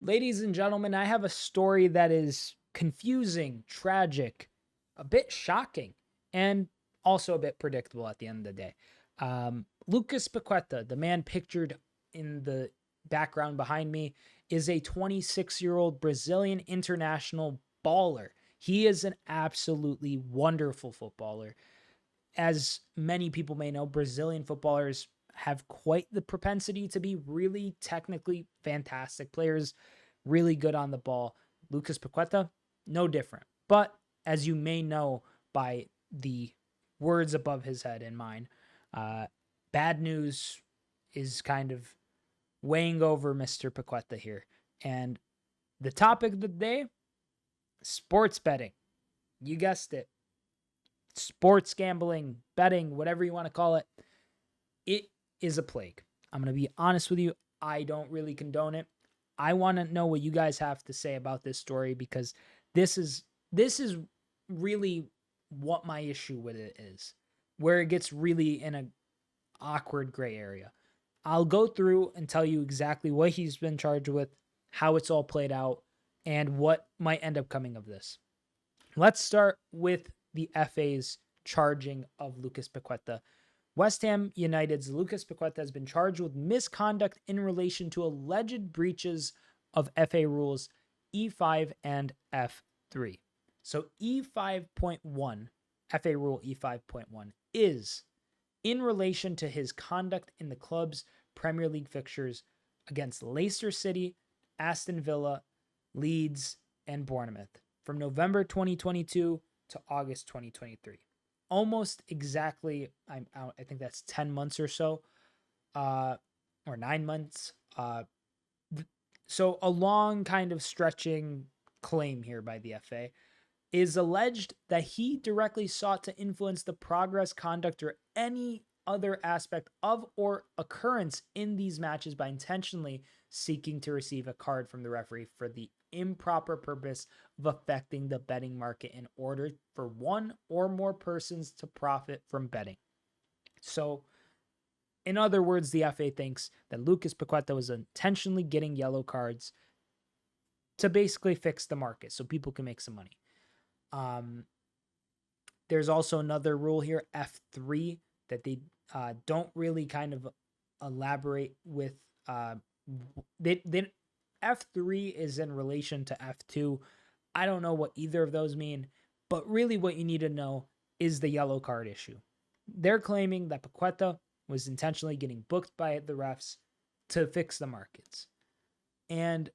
Ladies and gentlemen, I have a story that is confusing, tragic, a bit shocking, and also a bit predictable at the end of the day. Lucas Paqueta, the man pictured in the background behind me, is a 26-year-old Brazilian international baller. He is an absolutely wonderful footballer. As many people may know, Brazilian footballers have quite the propensity to be really technically fantastic players, really good on the ball. Lucas Paqueta, no different. But as you may know by the words above his head and mine, bad news is kind of weighing over Mr. Paqueta here. And the topic of the day, sports betting. You guessed it. Sports gambling, betting, whatever you want to call it. It is a plague. I'm going to be honest with you. I don't really condone it. I want to know what you guys have to say about this story because this is really what my issue with it is, where it gets really in an awkward gray area. I'll go through and tell you exactly what he's been charged with, how it's all played out, and what might end up coming of this. Let's start with the FA's charging of Lucas Paqueta. West Ham United's Lucas Paqueta has been charged with misconduct in relation to alleged breaches of FA rules E5 and F3. So E5.1, FA rule E5.1, is in relation to his conduct in the club's Premier League fixtures against Leicester City, Aston Villa, Leeds, and Bournemouth from November 2022 to August 2023. Almost exactly, I think that's 10 months or so, or 9 months. So a long kind of stretching claim here by the FA is alleged that he directly sought to influence the progress, conduct, or any other aspect of or occurrence in these matches by intentionally seeking to receive a card from the referee for the improper purpose of affecting the betting market in order for one or more persons to profit from betting. So, in other words, the FA thinks that Lucas Paqueta was intentionally getting yellow cards to basically fix the market so people can make some money. There's also another rule here, F3, that they don't really kind of elaborate with. F3 is in relation to F2. I don't know what either of those mean, but really what you need to know is the yellow card issue. They're claiming that Paqueta was intentionally getting booked by the refs to fix the markets. And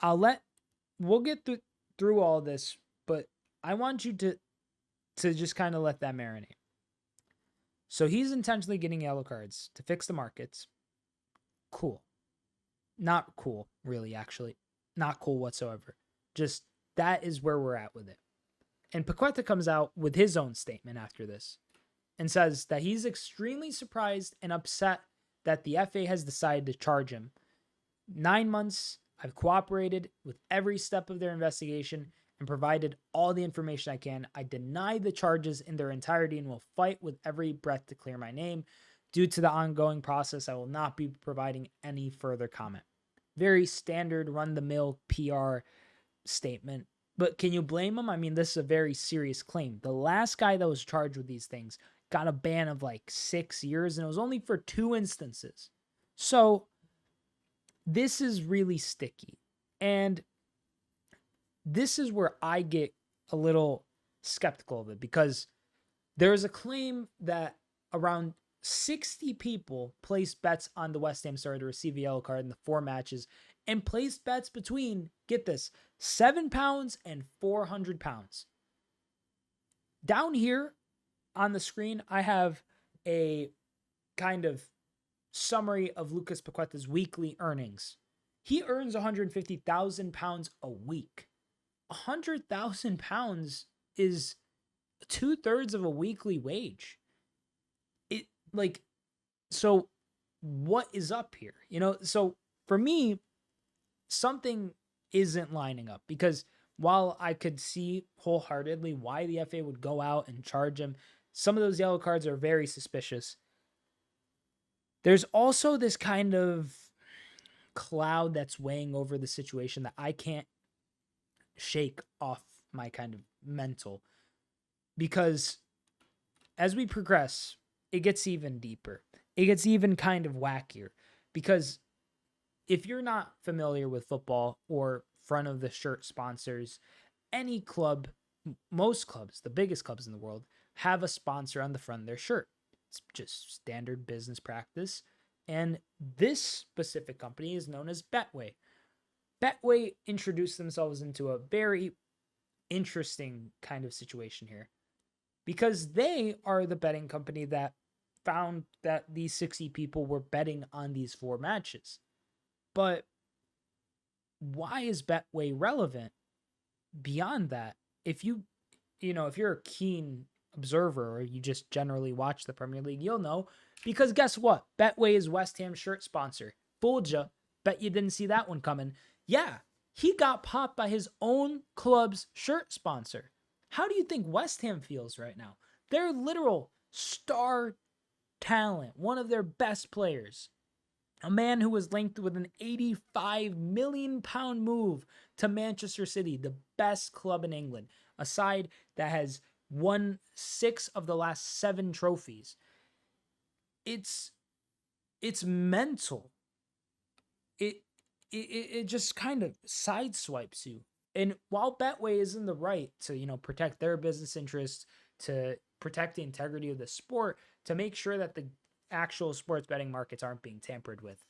we'll get through all this, but I want you to just kind of let that marinate. So he's intentionally getting yellow cards to fix the markets. Cool. Not cool, really, actually. Not cool whatsoever. Just that is where we're at with it. And Paqueta comes out with his own statement after this and says that he's extremely surprised and upset that the FA has decided to charge him. 9 months, I've cooperated with every step of their investigation and provided all the information I can. I deny the charges in their entirety and will fight with every breath to clear my name. Due to the ongoing process, I will not be providing any further comment. Very standard run-the-mill PR statement. But can you blame him? I mean, this is a very serious claim. The last guy that was charged with these things got a ban of like 6 years, and it was only for 2 instances. So this is really sticky. And this is where I get a little skeptical of it, because there's a claim that around 60 people placed bets on the West Ham star to receive a yellow card in the 4 matches and placed bets between, get this, £7 and £400. Down here on the screen, I have a kind of summary of Lucas Paqueta's weekly earnings. He earns £150,000 a week. £100,000 is 2/3 of a weekly wage. So what is up here? So for me, something isn't lining up, because while I could see wholeheartedly why the FA would go out and charge him, some of those yellow cards are very suspicious. There's also this kind of cloud that's weighing over the situation that I can't shake off my kind of mental, because as we progress, it gets even deeper. It gets even kind of wackier, because if you're not familiar with football or front of the shirt sponsors, any club, most clubs, the biggest clubs in the world, have a sponsor on the front of their shirt. It's just standard business practice. And this specific company is known as BetWay. BetWay introduced themselves into a very interesting kind of situation here, because they are the betting company that found that these 60 people were betting on these 4 matches. But why is BetWay relevant beyond that? If if you're a keen observer or you just generally watch the Premier League, you'll know, because guess what? BetWay is West Ham's shirt sponsor. Fooled ya. Bet you didn't see that one coming. Yeah, he got popped by his own club's shirt sponsor. How do you think West Ham feels right now? Their literal star talent, one of their best players, a man who was linked with an £85 million move to Manchester City, the best club in England, a side that has won 6 of the last 7 trophies. It's mental. It just kind of sideswipes you. And while Betway is in the right to, protect their business interests, to protect the integrity of the sport, to make sure that the actual sports betting markets aren't being tampered with,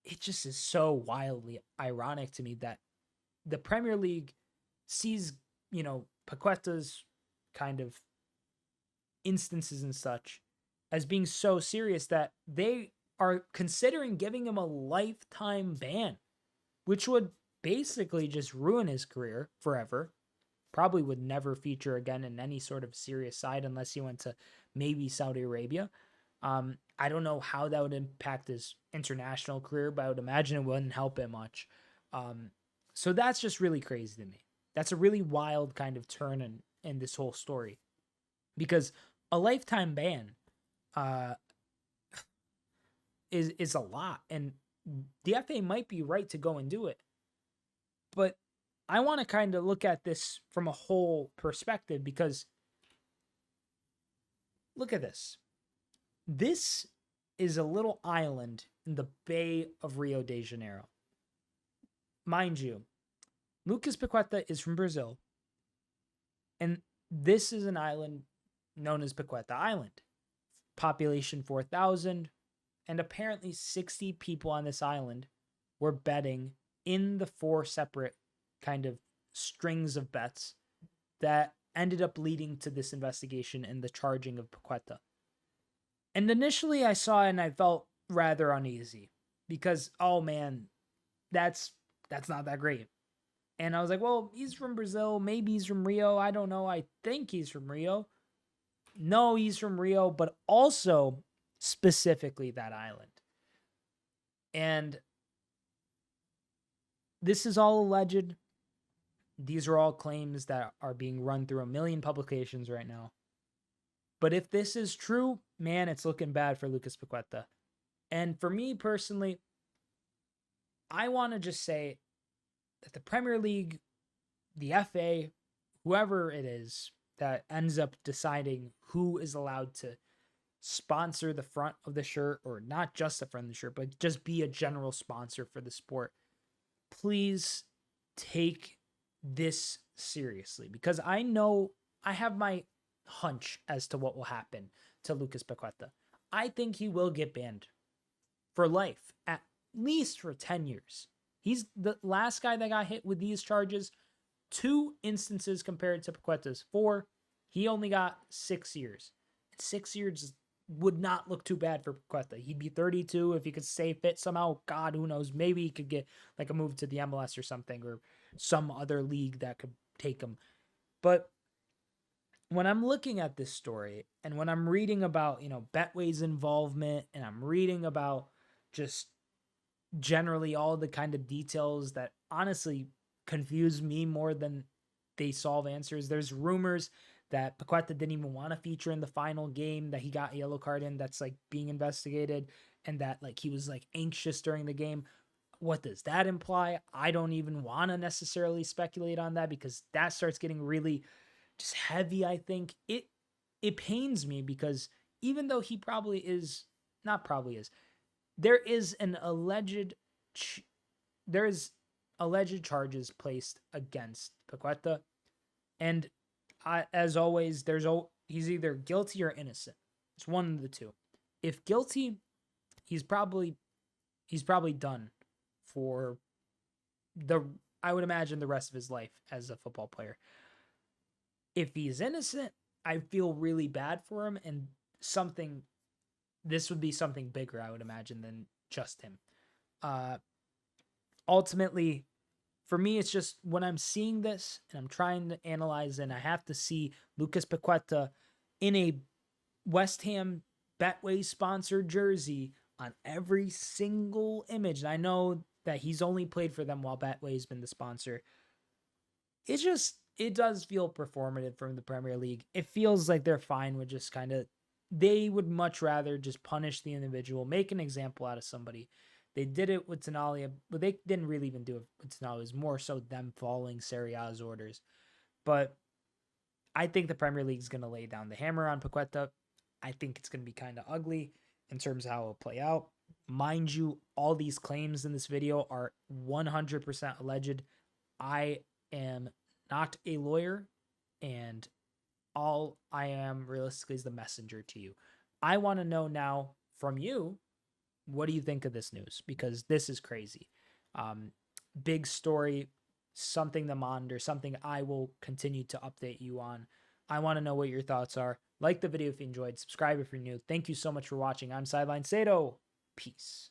it just is so wildly ironic to me that the Premier League sees, Paqueta's kind of instances and such as being so serious that they are considering giving him a lifetime ban, which would basically just ruin his career forever. Probably would never feature again in any sort of serious side unless he went to maybe Saudi Arabia. I don't know how that would impact his international career, but I would imagine it wouldn't help him much. So that's just really crazy to me. That's a really wild kind of turn in this whole story, because a lifetime ban is a lot, and the FA might be right to go and do it. But I want to kind of look at this from a whole perspective, because look at this. This is a little island in the Bay of Rio de Janeiro. Mind you, Lucas Paqueta is from Brazil, and this is an island known as Paqueta Island. Population 4,000, and apparently 60 people on this island were betting in the 4 separate kind of strings of bets that ended up leading to this investigation and the charging of Paqueta. And initially I saw it and I felt rather uneasy, because, oh man, that's not that great. And I was like, well, he's from Brazil. Maybe he's from Rio. I don't know. I think he's from Rio. No, he's from Rio, but also specifically that island. And this is all alleged. These are all claims that are being run through a million publications right now. But if this is true, man, it's looking bad for Lucas Paqueta. And for me personally, I want to just say that the Premier League, the FA, whoever it is that ends up deciding who is allowed to sponsor the front of the shirt, or not just the front of the shirt, but just be a general sponsor for the sport, please take this seriously, because I know I have my hunch as to what will happen to Lucas Paqueta. I think he will get banned for life, at least for 10 years. He's the last guy that got hit with these charges. 2 instances compared to Paqueta's 4. He only got 6 years. 6 years would not look too bad for Paqueta. He'd be 32 if he could stay fit somehow. God, who knows? Maybe he could get like a move to the MLS or something, or some other league that could take him. But when I'm looking at this story, and when I'm reading about, Betway's involvement, and I'm reading about just generally all the kind of details that honestly confuse me more than they solve answers. There's rumors that Paqueta didn't even want to feature in the final game that he got a yellow card in, that's like being investigated. and that like he was like anxious during the game. What does that imply? I don't even want to necessarily speculate on that because that starts getting really just heavy. I think it pains me because even though he probably is not probably is, there is an alleged there is alleged charges placed against Paqueta, and as always, he's either guilty or innocent. It's one of the two. If guilty, he's probably done for the I would imagine the rest of his life as a football player. If he's innocent, I feel really bad for him, and this would be something bigger, I would imagine, than just him. Ultimately, for me, it's just when I'm seeing this and I'm trying to analyze, and I have to see Lucas Paqueta in a West Ham BetWay sponsored jersey on every single image. And I know that he's only played for them while BetWay's been the sponsor. It does feel performative from the Premier League. It feels like they're fine with just they would much rather just punish the individual, make an example out of somebody. They did it with Tonali, but they didn't really even do it with Tonali. It was more so them following Serie A's orders. But I think the Premier League is going to lay down the hammer on Paqueta. I think it's going to be kind of ugly in terms of how it'll play out. Mind you, all these claims in this video are 100% alleged. I am not a lawyer, and all I am realistically is the messenger to you. I want to know now from you, what do you think of this news? Because this is crazy. Big story, something to monitor, something I will continue to update you on. I want to know what your thoughts are. Like the video if you enjoyed. Subscribe if you're new. Thank you so much for watching. I'm Sideline Sedo. Peace.